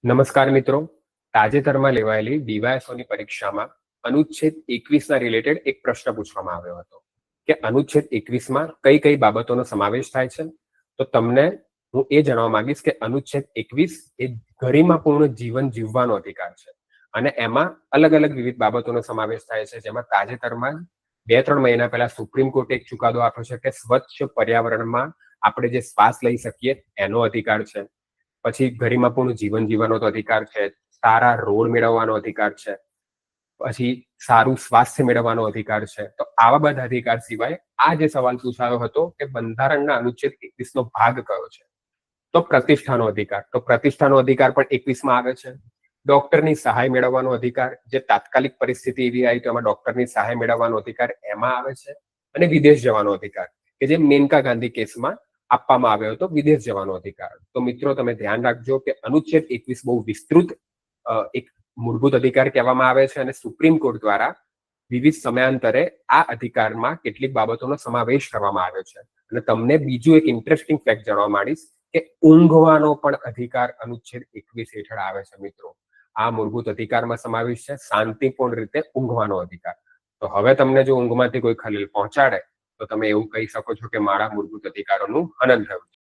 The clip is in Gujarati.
નમસ્કાર મિત્રો. તાજેતરમાં લેવાયેલી ડીવાયએસઓની પરીક્ષામાં અનુચ્છેદ 21 રિલેટેડ એક પ્રશ્ન પૂછવામાં આવ્યો હતો કે અનુચ્છેદ 21માં કઈ કઈ બાબતોનો સમાવેશ થાય છે. તો તમને હું એ જાણવા માંગીશ કે અનુચ્છેદ 21 એ ગરિમાપૂર્ણ જીવન જીવવાનો અધિકાર છે અને એમાં અલગ અલગ વિવિધ બાબતોનો સમાવેશ થાય છે, જેમાં તાજેતરમાં 2-3 મહિના પહેલા સુપ્રીમ કોર્ટે એક ચુકાદો આપ્યો છે કે સ્વચ્છ પર્યાવરણમાં આપણે જે શ્વાસ લઈ શકીએ એનો અધિકાર છે. પછી ગરિમાપૂર્ણ જીવન જીવવાનો તો અધિકાર છે, સારા રોડ મેળવવાનો અધિકાર છે, પછી સારું સ્વાસ્થ્ય મેળવવાનો અધિકાર છે. તો આવા બધા અધિકાર સિવાય આ જે સવાલ પૂછાયો હતો કે બંધારણના અનુચ્છેદ 21નો ભાગ કયો છે, તો પ્રતિષ્ઠાનો અધિકાર. તો પ્રતિષ્ઠાનો અધિકાર પણ 21માં આવે છે. ડોક્ટરની સહાય મેળવવાનો અધિકાર, જે તાત્કાલિક પરિસ્થિતિ એવી આવી તો એમાં ડોક્ટરની સહાય મેળવવાનો અધિકાર એમાં આવે છે. અને વિદેશ જવાનો અધિકાર, કે જે મેનકા ગાંધી કેસમાં આપવામાં આવ્યો હતો, વિદેશ જવાનો અધિકાર. તો મિત્રો તમે ધ્યાન રાખજો કે અનુચ્છેદ 21 બહુ વિસ્તૃત એક મૂળભૂત અધિકાર કહેવામાં આવે છે અને સુપ્રીમ કોર્ટ દ્વારા વિવિધ સમયાંતરે આ અધિકારમાં કેટલીક બાબતોનો સમાવેશ કરવામાં આવ્યો છે. અને તમને બીજું એક ઇન્ટરેસ્ટિંગ ફેક્ટ જાણવા માંડીશ કે ઊંઘવાનો પણ અધિકાર અનુચ્છેદ 21 હેઠળ આવે છે. મિત્રો, આ મૂળભૂત અધિકારમાં સમાવેશ છે શાંતિપૂર્ણ રીતે ઊંઘવાનો અધિકાર. તો હવે તમને જો ઊંઘમાંથી કોઈ ખલેલ પહોંચાડે તો તમે એવું કહી શકો છો કે મારા મૂળભૂત અધિકારોનું હનન થયું છે.